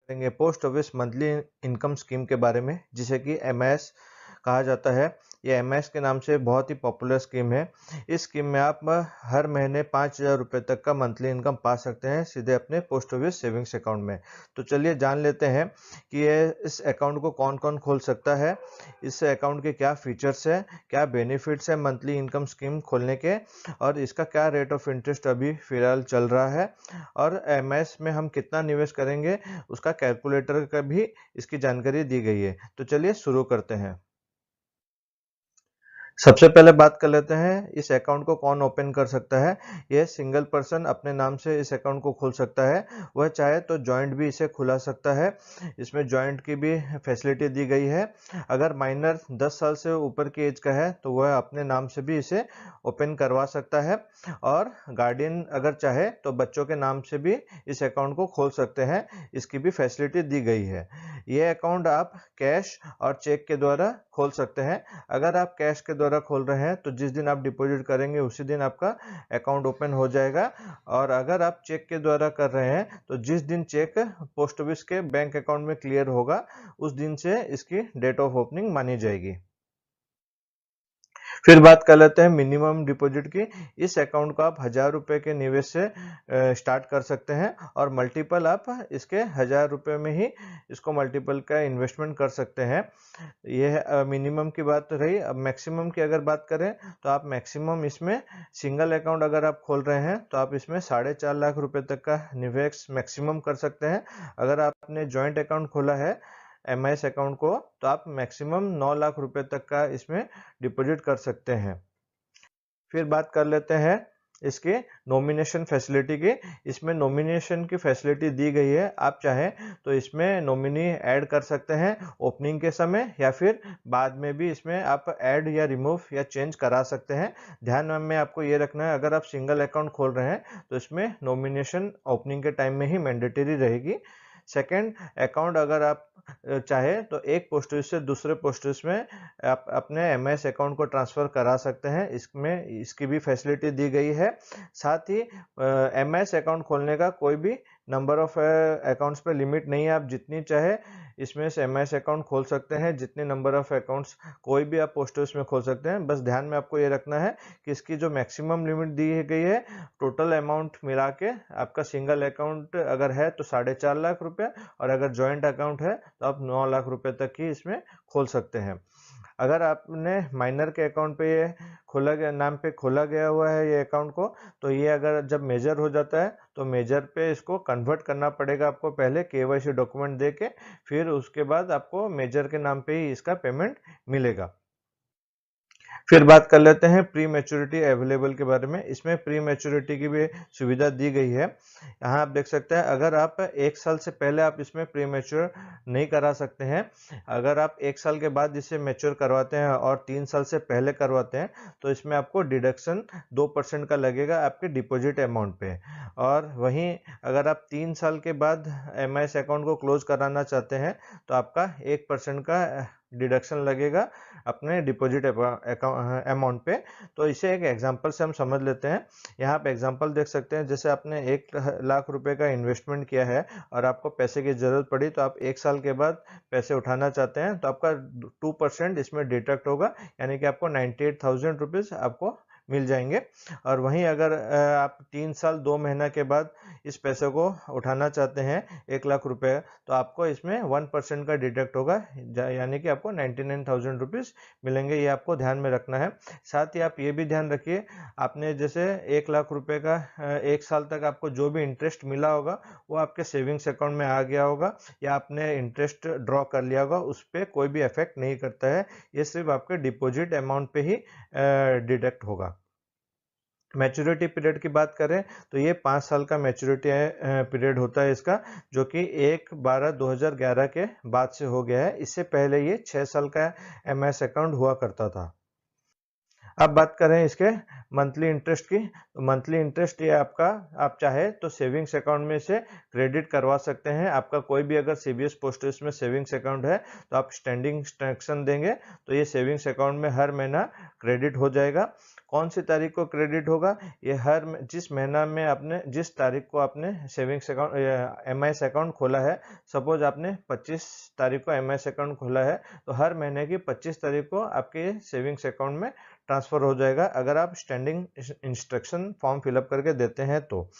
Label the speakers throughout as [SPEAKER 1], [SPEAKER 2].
[SPEAKER 1] करेंगे post office monthly income scheme के बारे में, जिसे कि एमआईएस कहा जाता है। ये एमआईएस के नाम से बहुत ही पॉपुलर स्कीम है। इस स्कीम में आप हर महीने 5,000 रुपये तक का मंथली इनकम पा सकते हैं सीधे अपने पोस्ट ऑफिस सेविंग्स अकाउंट में। तो चलिए जान लेते हैं कि इस अकाउंट को कौन कौन खोल सकता है, इस अकाउंट के क्या फीचर्स है, क्या बेनिफिट्स है मंथली इनकम स्कीम खोलने के, और इसका क्या रेट ऑफ इंटरेस्ट अभी फिलहाल चल रहा है, और एमआईएस में हम कितना निवेश करेंगे उसका कैलकुलेटर का भी इसकी जानकारी दी गई है। तो चलिए शुरू करते हैं। सबसे पहले बात कर लेते हैं इस अकाउंट को कौन ओपन कर सकता है। यह सिंगल पर्सन अपने नाम से इस अकाउंट को खोल सकता है। वह चाहे तो जॉइंट भी इसे खुला सकता है। इसमें जॉइंट की भी फैसिलिटी दी गई है। अगर माइनर 10 साल से ऊपर की एज का है तो वह अपने नाम से भी इसे ओपन करवा सकता है, और गार्डियन अगर चाहे तो बच्चों के नाम से भी इस अकाउंट को खोल सकते हैं। इसकी भी फैसिलिटी दी गई है। यह अकाउंट आप कैश और चेक के द्वारा खोल सकते हैं। अगर आप कैश के द्वारा खोल रहे हैं तो जिस दिन आप डिपॉजिट करेंगे उसी दिन आपका अकाउंट ओपन हो जाएगा, और अगर आप चेक के द्वारा कर रहे हैं तो जिस दिन चेक पोस्ट ऑफिस के बैंक अकाउंट में क्लियर होगा उस दिन से इसकी डेट ऑफ ओपनिंग मानी जाएगी। फिर बात कर लेते हैं मिनिमम डिपॉजिट की। इस अकाउंट को आप 1,000 रुपए के निवेश से स्टार्ट कर सकते हैं, और मल्टीपल आप इसके 1,000 रुपए में ही इसको मल्टीपल का इन्वेस्टमेंट कर सकते हैं। यह मिनिमम की बात रही। अब मैक्सिमम की अगर बात करें तो आप मैक्सिमम इसमें सिंगल अकाउंट अगर आप खोल रहे हैं तो आप इसमें 4.5 लाख रुपए तक का निवेश मैक्सिमम कर सकते हैं। अगर आपने जॉइंट अकाउंट खोला है एमआईएस अकाउंट को तो आप मैक्सिमम 9 लाख रुपए तक का इसमें डिपॉजिट कर सकते हैं। फिर बात कर लेते हैं इसके नॉमिनेशन फैसिलिटी की। इसमें नॉमिनेशन की फैसिलिटी दी गई है। आप चाहें तो इसमें नॉमिनी ऐड कर सकते हैं ओपनिंग के समय, या फिर बाद में भी इसमें आप ऐड या रिमूव या चेंज करा सकते हैं। ध्यान में आपको ये रखना है, अगर आप सिंगल अकाउंट खोल रहे हैं तो इसमें नॉमिनेशन ओपनिंग के टाइम में ही मैंडेटरी रहेगी। सेकेंड, अकाउंट अगर आप चाहे तो एक पोस्ट ऑफिस से दूसरे पोस्ट ऑफिस में आप अपने एमआईएस अकाउंट को ट्रांसफ़र करा सकते हैं। इसमें इसकी भी फैसिलिटी दी गई है। साथ ही एमआईएस अकाउंट खोलने का कोई भी नंबर ऑफ अकाउंट्स पे लिमिट नहीं है। आप जितनी चाहे इसमें से एमआईएस अकाउंट खोल सकते हैं। जितने नंबर ऑफ अकाउंट्स कोई भी आप पोस्ट ऑफिस में खोल सकते हैं। बस ध्यान में आपको ये रखना है कि इसकी जो मैक्सिमम लिमिट दी गई है, टोटल अमाउंट मिला के आपका सिंगल अकाउंट अगर है तो 4.5 लाख रुपये, और अगर जॉइंट अकाउंट है तो आप 9 लाख रुपए तक ही इसमें खोल सकते हैं। अगर आपने माइनर के अकाउंट पे ये खोला गया नाम पे खोला गया हुआ है ये अकाउंट को, तो ये अगर जब मेजर हो जाता है तो मेजर पे इसको कन्वर्ट करना पड़ेगा आपको, पहले केवाईसी डॉक्यूमेंट दे के, फिर उसके बाद आपको मेजर के नाम पे ही इसका पेमेंट मिलेगा। फिर बात कर लेते हैं प्री मैच्योरिटी अवेलेबल के बारे में। इसमें प्री मैच्योरिटी की भी सुविधा दी गई है। यहाँ आप देख सकते हैं, अगर आप 1 साल से पहले आप इसमें प्री मैच्योर नहीं करा सकते हैं। अगर आप 1 साल के बाद इसे मैच्योर करवाते हैं और 3 साल से पहले करवाते हैं तो इसमें आपको डिडक्शन 2% का लगेगा आपके डिपॉजिट अमाउंट पे। और वहीं अगर आप 3 साल के बाद एमआईएस अकाउंट को क्लोज कराना चाहते हैं तो आपका 1% का डिडक्शन लगेगा अपने डिपॉजिट अमाउंट पे। तो इसे एक एग्जांपल से हम समझ लेते हैं। यहाँ पे एग्जांपल देख सकते हैं, जैसे आपने 1 लाख रुपए का इन्वेस्टमेंट किया है और आपको पैसे की ज़रूरत पड़ी, तो आप 1 साल के बाद पैसे उठाना चाहते हैं तो आपका 2% इसमें डिडक्ट होगा, यानी कि आपको 98,000 रुपीज़ आपको मिल जाएंगे। और वहीं अगर आप 3 साल 2 महीना के बाद इस पैसे को उठाना चाहते हैं 1 लाख रुपए, तो आपको इसमें 1% का डिडक्ट होगा, यानी कि आपको 99,000 रुपीज़ मिलेंगे। ये आपको ध्यान में रखना है। साथ ही आप ये भी ध्यान रखिए, आपने जैसे 1 लाख रुपए का 1 साल तक आपको जो भी इंटरेस्ट मिला होगा वो आपके सेविंग्स अकाउंट में आ गया होगा, या आपने इंटरेस्ट ड्रॉ कर लिया होगा, उस पर कोई भी इफेक्ट नहीं करता है। ये सिर्फ आपके डिपॉजिट अमाउंट पे ही डिडक्ट होगा। मैच्योरिटी पीरियड की बात करें तो ये 5 साल का मैच्योरिटी पीरियड होता है इसका, जो कि 1/12/2011 के बाद से हो गया है। इससे पहले ये 6 साल का एमआईएस अकाउंट हुआ करता था। अब बात करें इसके मंथली इंटरेस्ट की, तो मंथली इंटरेस्ट ये आपका, आप चाहे तो सेविंग्स अकाउंट में से क्रेडिट करवा सकते हैं। आपका कोई भी अगर सीबीएस पोस्ट ऑफिस में सेविंग्स अकाउंट है तो आप स्टैंडिंग इंस्ट्रक्शन देंगे तो ये सेविंग्स अकाउंट में हर महीना क्रेडिट हो जाएगा। कौन सी तारीख को क्रेडिट होगा? ये जिस महीना में आपने जिस तारीख को आपने सेविंग्स अकाउंट एमआईएस अकाउंट खोला है, सपोज आपने 25 तारीख को एमआईएस अकाउंट खोला है, तो हर महीने की 25 तारीख को आपके सेविंग्स अकाउंट में ट्रांसफर हो जाएगा, अगर आप स्टैंडिंग इंस्ट्रक्शन फॉर्म फिलअप करके देते हैं तो।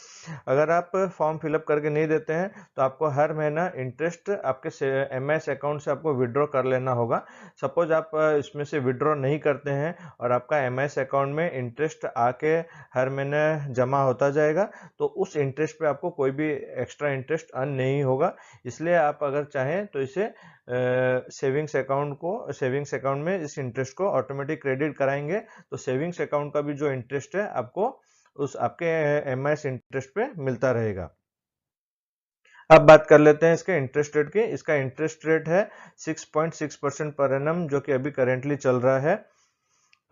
[SPEAKER 1] अगर आप फॉर्म फिलअप करके नहीं देते हैं तो आपको हर महीना इंटरेस्ट आपके एमआईएस अकाउंट से आपको विड्रॉ कर लेना होगा। सपोज आप इसमें से विड्रॉ नहीं करते हैं और आपका एमआईएस अकाउंट में इंटरेस्ट आके हर महीने जमा होता जाएगा, तो उस इंटरेस्ट पे आपको कोई भी एक्स्ट्रा इंटरेस्ट अर्न नहीं होगा। इसलिए आप अगर चाहें तो इसे सेविंग्स अकाउंट में इस इंटरेस्ट को ऑटोमेटिक क्रेडिट कराएंगे, तो सेविंग्स अकाउंट का भी जो इंटरेस्ट है आपको उस आपके एमआईएस इंटरेस्ट पे मिलता रहेगा। अब बात कर लेते हैं इसके इंटरेस्ट रेट की। इसका इंटरेस्ट रेट है 6.6% पर एनम, जो कि अभी करेंटली चल रहा है।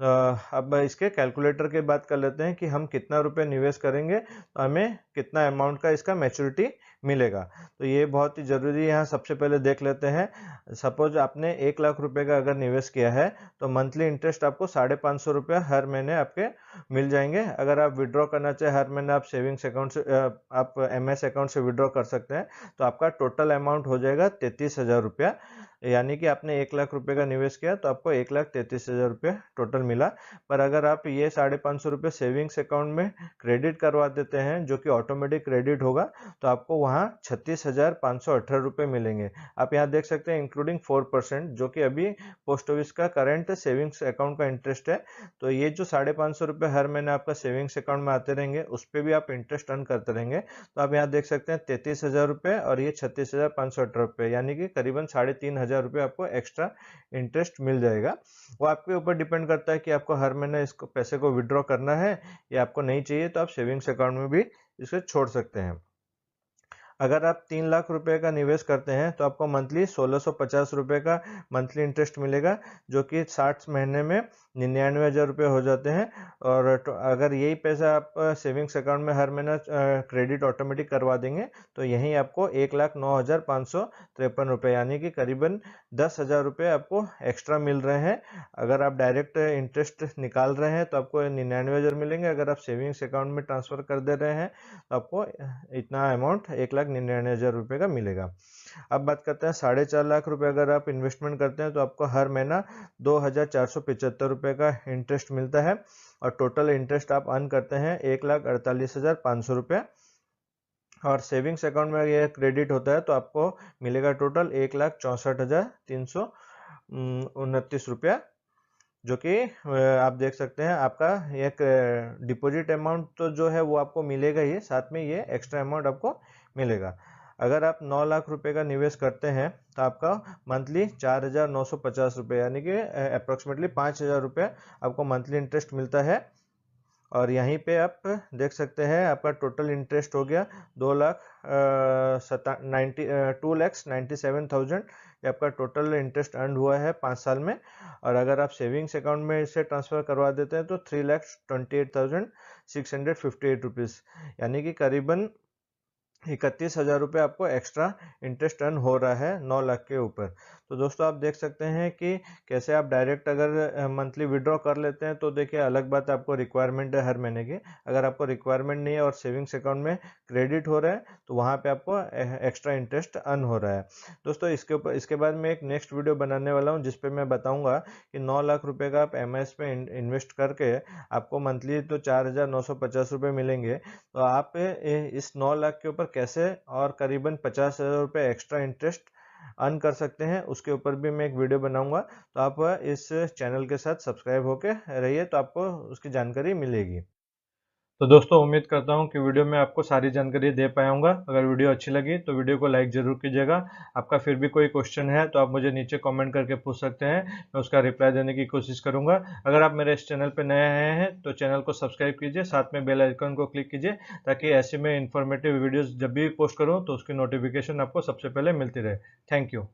[SPEAKER 1] अब इसके कैलकुलेटर की बात कर लेते हैं कि हम कितना रुपए निवेश करेंगे तो हमें कितना अमाउंट का इसका मैच्योरिटी मिलेगा। तो ये बहुत ही जरूरी है, यहाँ सबसे पहले देख लेते हैं। सपोज आपने 1 लाख रुपए का अगर निवेश किया है तो मंथली इंटरेस्ट आपको 550 रुपया हर महीने आपके मिल जाएंगे। अगर आप विड्रॉ करना चाहे हर महीने आप सेविंग्स अकाउंट से आप एमएस अकाउंट से विड्रॉ कर सकते हैं, तो आपका टोटल अमाउंट हो जाएगा 33,000 रुपया। यानी कि आपने 1 लाख रुपए का निवेश किया तो आपको 1,33,000 रुपया टोटल मिला। पर अगर आप ये 550 रुपये सेविंग्स अकाउंट में क्रेडिट करवा देते हैं, जो कि ऑटोमेटिक क्रेडिट होगा, तो आपको वहाँ 36,518 रुपये मिलेंगे। आप यहाँ देख सकते हैं इंक्लूडिंग 4%, जो कि अभी पोस्ट ऑफिस का करंट सेविंग्स अकाउंट का इंटरेस्ट है। तो ये जो 550 रुपये हर महीने आपका सेविंग्स अकाउंट में आते रहेंगे, उस पर भी आप इंटरेस्ट अर्न करते रहेंगे। तो आप यहाँ देख सकते हैं 33,000 रुपये और ये 36,518 रुपये, यानी कि करीबन 3,500 रुपये आपको एक्स्ट्रा इंटरेस्ट मिल जाएगा। वो आपके ऊपर डिपेंड करता है कि आपको हर महीने इसको पैसे को विड्रॉ करना है या आपको नहीं चाहिए, तो आप सेविंग्स अकाउंट में भी इसे छोड़ सकते हैं। अगर आप 3 लाख रुपए का निवेश करते हैं तो आपको मंथली 1650 रुपये का मंथली इंटरेस्ट मिलेगा, जो कि 60 महीने में 99,000 रुपये हो जाते हैं। और अगर यही पैसा आप सेविंग्स अकाउंट में हर महीना क्रेडिट ऑटोमेटिक करवा देंगे तो यहीं आपको 1,09,553 रुपये, यानी कि करीबन 10,000 रुपये आपको एक्स्ट्रा मिल रहे हैं। अगर आप डायरेक्ट इंटरेस्ट निकाल रहे हैं तो आपको 99,000 मिलेंगे। अगर आप सेविंग्स अकाउंट में ट्रांसफर कर दे रहे हैं तो आपको इतना अमाउंट 1,99,000 रुपये का मिलेगा। अब बात करते हैं 4.5 लाख रुपए अगर आप इन्वेस्टमेंट करते हैं तो आपको हर महीना 2,475 रुपये का इंटरेस्ट मिलता है और टोटल इंटरेस्ट आप अर्न करते हैं 1,48,500 रुपये। और सेविंग्स अकाउंट में ये क्रेडिट होता है तो आपको मिलेगा टोटल 1,64,329 रुपया, जो कि आप देख सकते हैं आपका एक डिपॉजिट अमाउंट तो जो है वो आपको मिलेगा ही, साथ में ये एक्स्ट्रा अमाउंट आपको मिलेगा। अगर आप 9 लाख रुपए का निवेश करते हैं तो आपका मंथली 4,950 रुपये, यानी कि अप्रोक्सीमेटली 5,000 रुपये आपको मंथली इंटरेस्ट मिलता है। और यहीं पे आप देख सकते हैं आपका टोटल इंटरेस्ट हो गया 2,97,000, ये आपका टोटल इंटरेस्ट अर्न हुआ है 5 साल में। और अगर आप सेविंग्स अकाउंट में इसे ट्रांसफर करवा देते हैं तो 3,28,658 रुपीज़, यानी कि करीबन 31,000 रुपये आपको एक्स्ट्रा इंटरेस्ट अर्न हो रहा है 9 लाख के ऊपर। तो दोस्तों आप देख सकते हैं कि कैसे आप डायरेक्ट अगर मंथली विड्रॉ कर लेते हैं तो देखिए अलग बात है, आपको रिक्वायरमेंट है हर महीने की। अगर आपको रिक्वायरमेंट नहीं है और सेविंग्स अकाउंट में क्रेडिट हो रहा है तो वहाँ पे आपको एक्स्ट्रा इंटरेस्ट अर्न हो रहा है। दोस्तों इसके बाद मैं एक नेक्स्ट वीडियो बनाने वाला हूँ जिसपे मैं बताऊँगा कि 9 लाख रुपये का आप एमआईएस पे इन्वेस्ट करके आपको मंथली तो 4,950 रुपये मिलेंगे, तो आप इस 9 लाख के ऊपर कैसे और करीबन 50,000 रुपये एक्स्ट्रा इंटरेस्ट अर्न कर सकते हैं, उसके ऊपर भी मैं एक वीडियो बनाऊंगा। तो आप इस चैनल के साथ सब्सक्राइब होके रहिए, तो आपको उसकी जानकारी मिलेगी। तो दोस्तों उम्मीद करता हूँ कि वीडियो में आपको सारी जानकारी दे पाया हूँगा। अगर वीडियो अच्छी लगी तो वीडियो को लाइक ज़रूर कीजिएगा। आपका फिर भी कोई क्वेश्चन है तो आप मुझे नीचे कमेंट करके पूछ सकते हैं, मैं उसका रिप्लाई देने की कोशिश करूँगा। अगर आप मेरे इस चैनल पर नए आए हैं तो चैनल को सब्सक्राइब कीजिए, साथ में बेल आइकन को क्लिक कीजिए, ताकि ऐसे में इंफॉर्मेटिव वीडियोज़ जब भी पोस्ट करूँ तो उसकी नोटिफिकेशन आपको सबसे पहले मिलती रहे। Thank you.